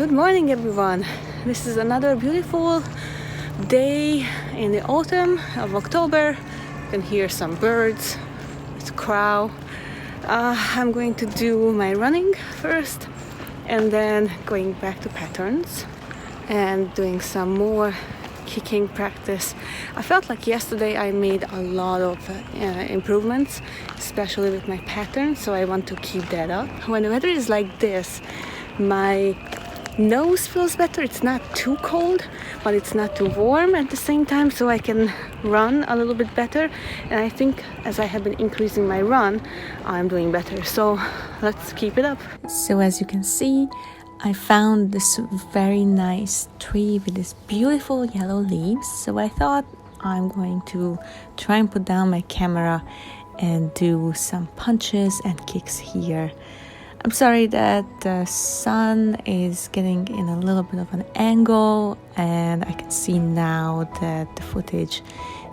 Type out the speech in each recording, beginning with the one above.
Good morning, everyone. This is another beautiful day in the autumn of October. You can hear some birds, it's crow. I'm going to do my running first and then going back to patterns and doing some more kicking practice. I felt like yesterday I made a lot of improvements, especially with my pattern, so I want to keep that up. When the weather is like this, my nose feels better. It's not too cold, but it's not too warm at the same time, so I can run a little bit better. And I think as I have been increasing my run, I'm doing better. So let's keep it up. So as you can see, I found this very nice tree with these beautiful yellow leaves. So I thought I'm going to try and put down my camera and do some punches and kicks here. I'm sorry that the sun is getting in a little bit of an angle, and I can see now that the footage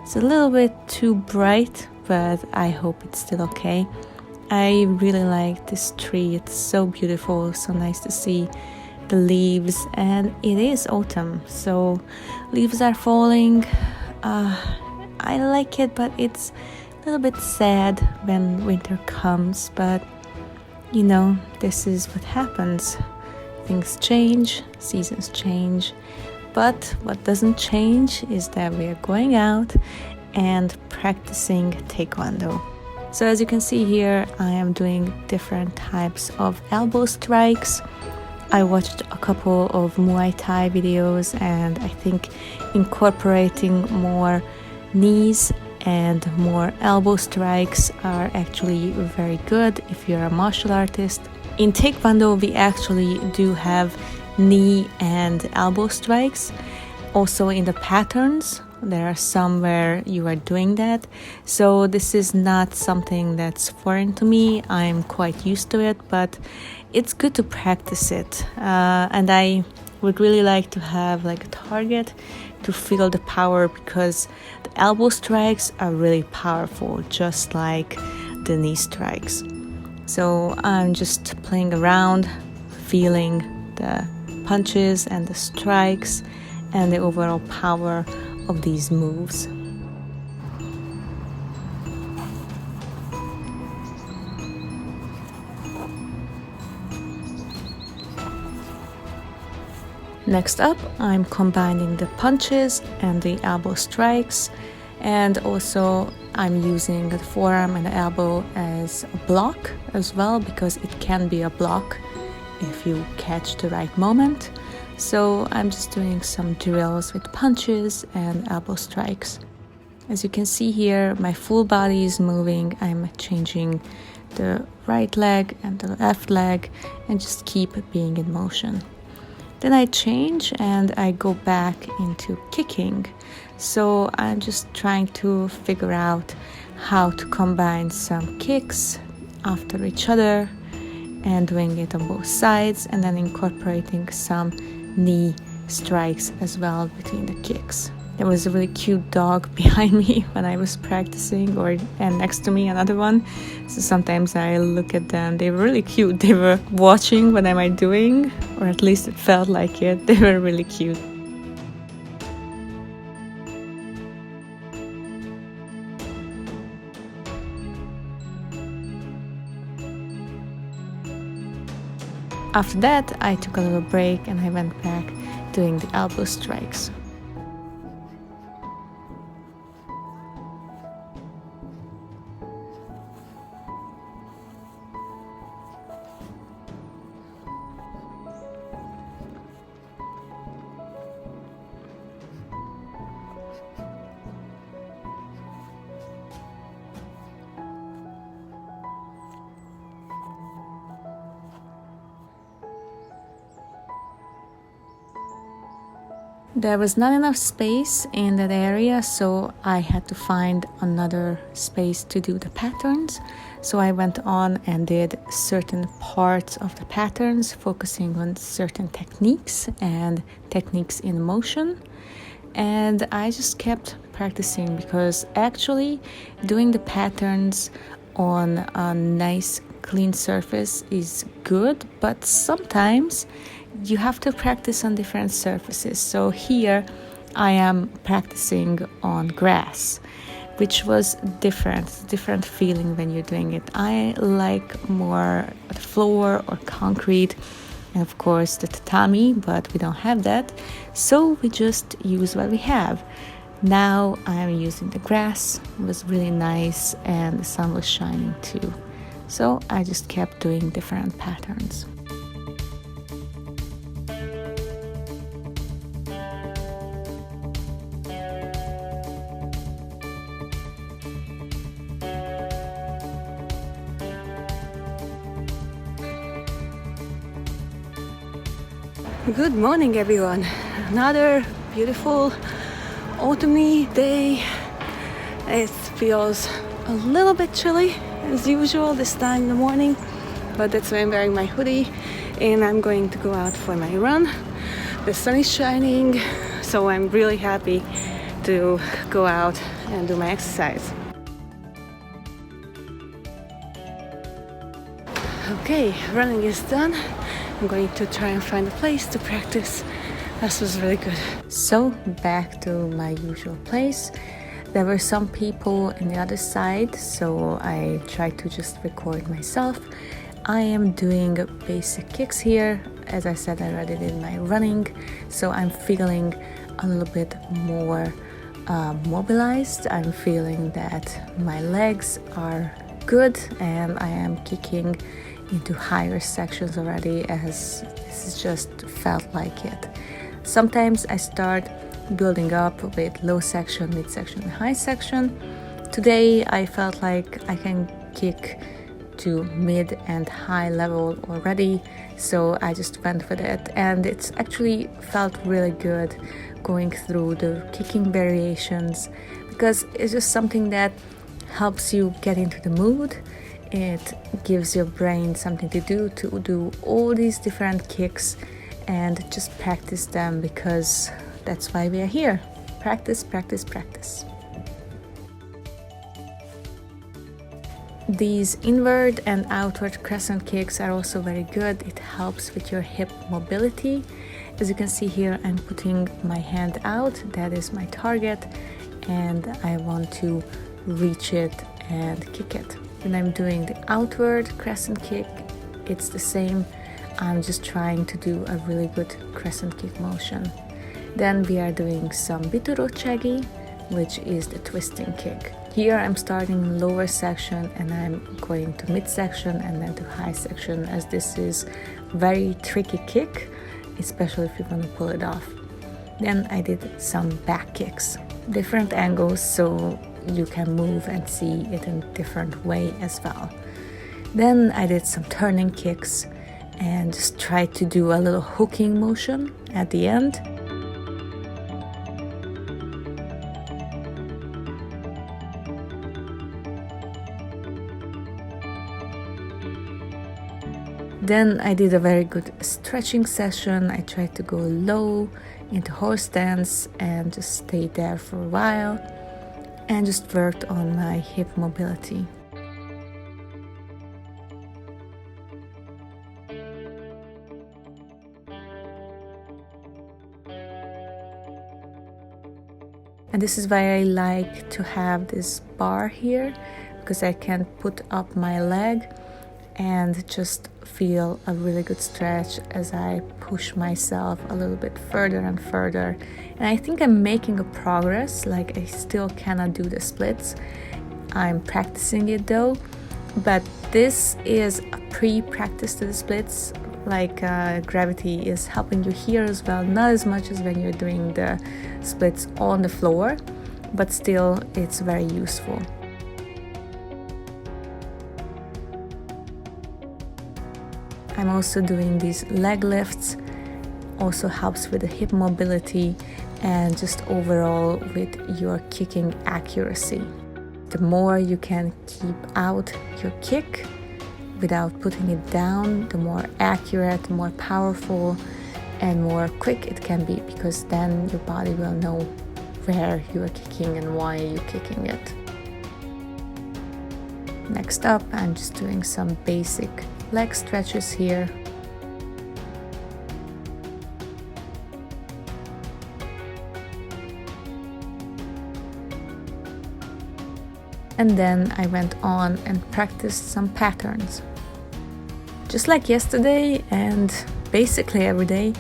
is a little bit too bright, but I hope it's still okay. I really like this tree. It's so beautiful, so nice to see the leaves, and it is autumn, so leaves are falling. I like it, but it's a little bit sad when winter comes, but you know, this is what happens. Things change, seasons change, but what doesn't change is that we are going out and practicing Taekwondo. So as you can see here, I am doing different types of elbow strikes. I watched a couple of Muay Thai videos, and I think incorporating more knees and more elbow strikes are actually very good if you're a martial artist. In Taekwondo, we actually do have knee and elbow strikes. Also in the patterns, there are some where you are doing that. So this is not something that's foreign to me. I'm quite used to it, but it's good to practice it. And I would really like to have like a target to feel the power, because the elbow strikes are really powerful, just like the knee strikes. So I'm just playing around, feeling the punches and the strikes and the overall power of these moves. Next up, I'm combining the punches and the elbow strikes, and also I'm using the forearm and the elbow as a block as well, because it can be a block if you catch the right moment. So I'm just doing some drills with punches and elbow strikes. As you can see here, my full body is moving. I'm changing the right leg and the left leg and just keep being in motion. Then I change and I go back into kicking. So I'm just trying to figure out how to combine some kicks after each other and doing it on both sides, and then incorporating some knee strikes as well between the kicks. There was a really cute dog behind me when I was practicing, and next to me another one. So sometimes I look at them. They were really cute. They were watching what am I doing, or at least it felt like it. They were really cute. After that, I took a little break and I went back doing the elbow strikes. There was not enough space in that area, so I had to find another space to do the patterns. So I went on and did certain parts of the patterns, focusing on certain techniques and techniques in motion. And I just kept practicing, because actually doing the patterns on a nice clean surface is good, but sometimes you have to practice on different surfaces. So here I am practicing on grass, which was different feeling when you're doing it. I like more the floor or concrete, and of course the tatami, but we don't have that, so we just use what we have. Now I'm using the grass. It was really nice and the sun was shining too, so I just kept doing different patterns. Good morning, everyone. Another beautiful autumny day. It feels a little bit chilly as usual this time in the morning, but that's why I'm wearing my hoodie and I'm going to go out for my run. The sun is shining, so I'm really happy to go out and do my exercise. Okay, running is done. I'm going to try and find a place to practice. This was really good. So back to my usual place. There were some people in the other side, so I tried to just record myself. I am doing basic kicks here. As I said, I already did my running, so I'm feeling a little bit more mobilized. I'm feeling that my legs are good and I am kicking into higher sections already, as this has just felt like it. Sometimes I start building up with low section, mid section, and high section. Today I felt like I can kick to mid and high level already, so I just went for it, and it's actually felt really good going through the kicking variations, because it's just something that helps you get into the mood. It gives your brain something to do all these different kicks and just practice them, because that's why we are here. Practice, practice, practice. These inward and outward crescent kicks are also very good. It helps with your hip mobility. As you can see here, I'm putting my hand out. That is my target, and I want to reach it and kick it. When I'm doing the outward crescent kick, it's the same. I'm just trying to do a really good crescent kick motion. Then we are doing some bitorochagi, which is the twisting kick. Here I'm starting lower section and I'm going to mid section and then to high section, as this is very tricky kick, especially if you want to pull it off. Then I did some back kicks, different angles, so you can move and see it in a different way as well. Then I did some turning kicks and just tried to do a little hooking motion at the end. Then I did a very good stretching session. I tried to go low into horse stance and just stay there for a while, and just worked on my hip mobility. And this is why I like to have this bar here, because I can put up my leg and just feel a really good stretch as I push myself a little bit further and further. And I think I'm making a progress. Like, I still cannot do the splits. I'm practicing it though, but this is a pre-practice to the splits. Like gravity is helping you here as well, not as much as when you're doing the splits on the floor, but still it's very useful. I'm also doing these leg lifts, also helps with the hip mobility and just overall with your kicking accuracy. The more you can keep out your kick without putting it down, the more accurate, more powerful and more quick it can be, because then your body will know where you are kicking and why you're kicking it. Next up, I'm just doing some basic leg stretches here. and then I went on and practiced some patterns. Just like yesterday and basically every day,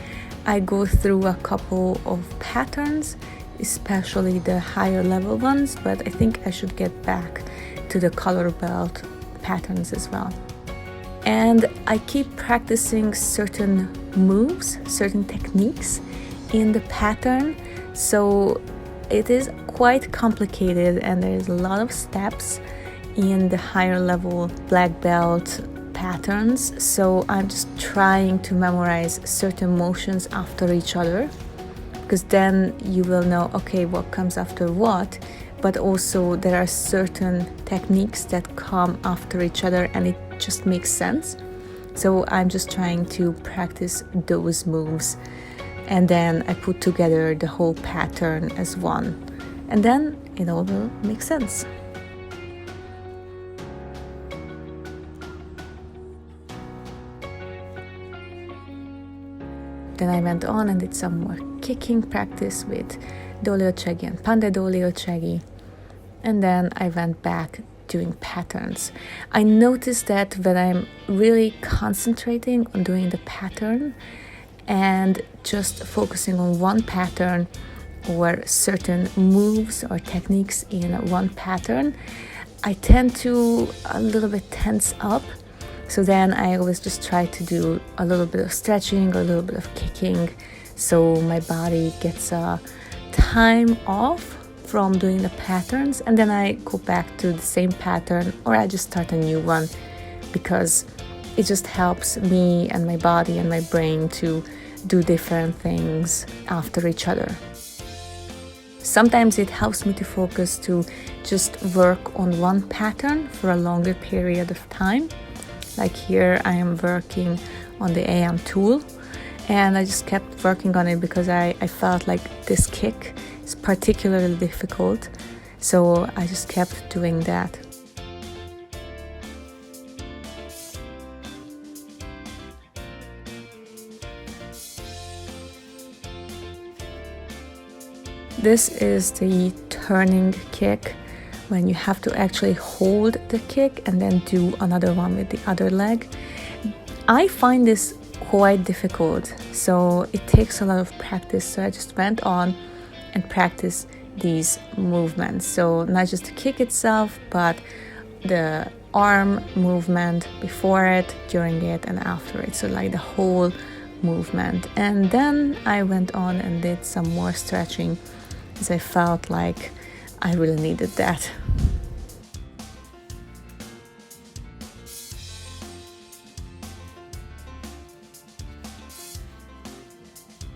I go through a couple of patterns, especially the higher level ones, but I think I should get back to the color belt patterns as well. And I keep practicing certain moves, certain techniques in the pattern, so it is quite complicated and there's a lot of steps in the higher level black belt patterns, so I'm just trying to memorize certain motions after each other, because then you will know, okay, what comes after what, but also there are certain techniques that come after each other and it just makes sense. So I'm just trying to practice those moves, and then I put together the whole pattern as one, and then it all will make sense. Then I went on and did some more kicking practice with doliochegi and pande doliochegi. And then I went back doing patterns. I noticed that when I'm really concentrating on doing the pattern and just focusing on one pattern or certain moves or techniques in one pattern, I tend to a little bit tense up. So then I always just try to do a little bit of stretching or a little bit of kicking, so my body gets a time off from doing the patterns, and then I go back to the same pattern or I just start a new one, because it just helps me and my body and my brain to do different things after each other. Sometimes it helps me to focus to just work on one pattern for a longer period of time. Like here I am working on the AM tool, and I just kept working on it because I felt like this kick is particularly difficult, so I just kept doing that. This is the turning kick, when you have to actually hold the kick and then do another one with the other leg. I find this quite difficult, so it takes a lot of practice. So I just went on and practiced these movements. So not just the kick itself, but the arm movement before it, during it, and after it. So like the whole movement. And then I went on and did some more stretching, because I felt like I really needed that.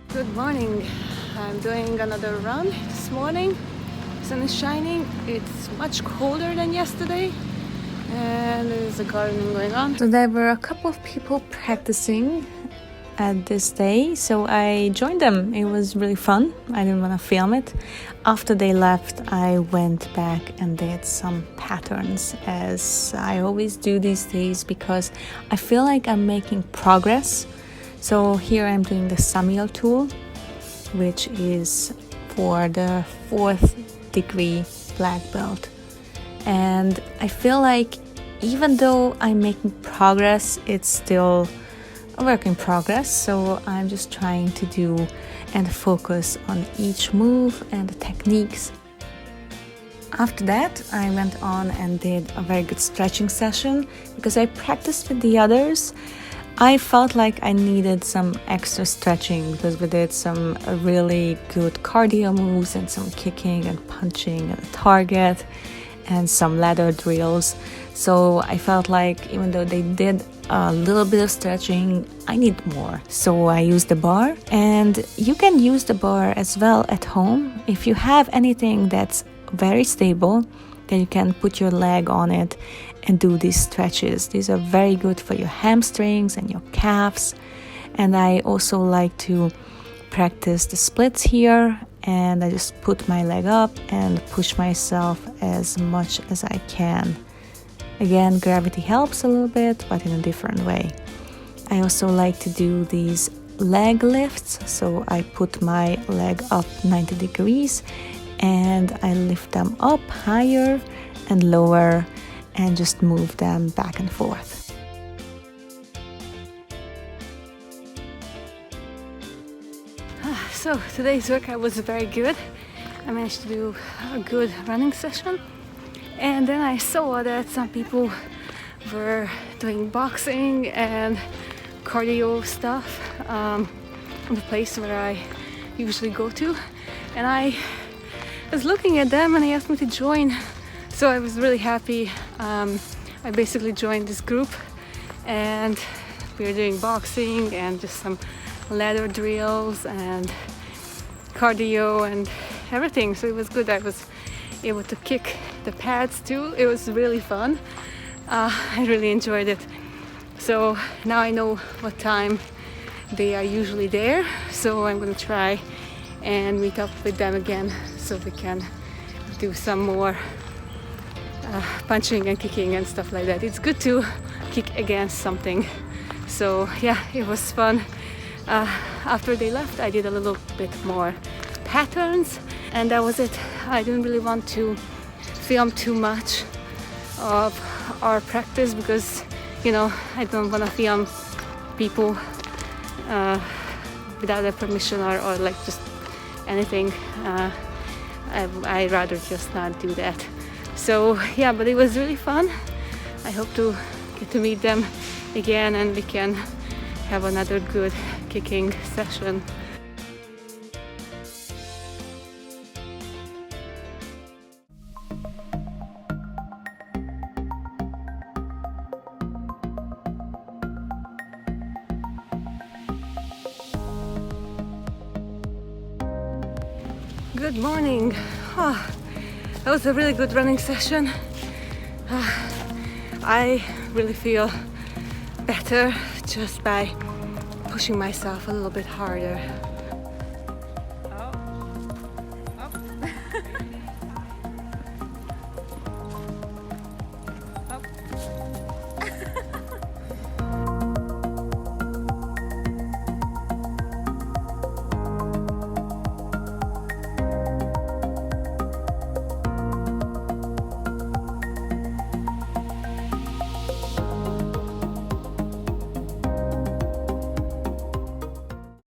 Good morning. I'm doing another run this morning. Sun is shining. It's much colder than yesterday, and there's a gardening going on. So there were a couple of people practicing at this day, so I joined them. It was really fun. I didn't want to film it. After they left, I went back and did some patterns, as I always do these days, because I feel like I'm making progress. So here I'm doing the Samiel tool, which is for the 4th degree black belt. And I feel like even though I'm making progress, it's still a work in progress. So I'm just trying to do and focus on each move and the techniques. After that, I went on and did a very good stretching session, because I practiced with the others. I felt like I needed some extra stretching, because we did some really good cardio moves and some kicking and punching at the target and some ladder drills. So I felt like even though they did a little bit of stretching, I need more. So I used the bar, and you can use the bar as well at home. If you have anything that's very stable, then you can put your leg on it and do these stretches. These are very good for your hamstrings and your calves. And I also like to practice the splits here, and I just put my leg up and push myself as much as I can. Again, gravity helps a little bit, but in a different way. I also like to do these leg lifts. So I put my leg up 90 degrees and I lift them up higher, and lower and just move them back and forth. So today's workout was very good. I managed to do a good running session, and then I saw that some people were doing boxing and cardio stuff in the place where I usually go to, and I was looking at them and they asked me to join, so I was really happy. I basically joined this group and we were doing boxing and just some ladder drills and cardio and everything, so it was good. I was able to kick the pads too. It was really fun. I really enjoyed it. So now I know what time they are usually there, so I'm gonna try and meet up with them again so we can do some more punching and kicking and stuff like that. It's good to kick against something. So yeah, it was fun. After they left, I did a little bit more patterns, and that was it. I didn't really want to film too much of our practice because, you know, I don't want to film people without their permission or like just anything. I'd rather just not do that. So yeah, but it was really fun. I hope to get to meet them again and we can have another good kicking session. Good morning. That was a really good running session. I really feel better just by pushing myself a little bit harder.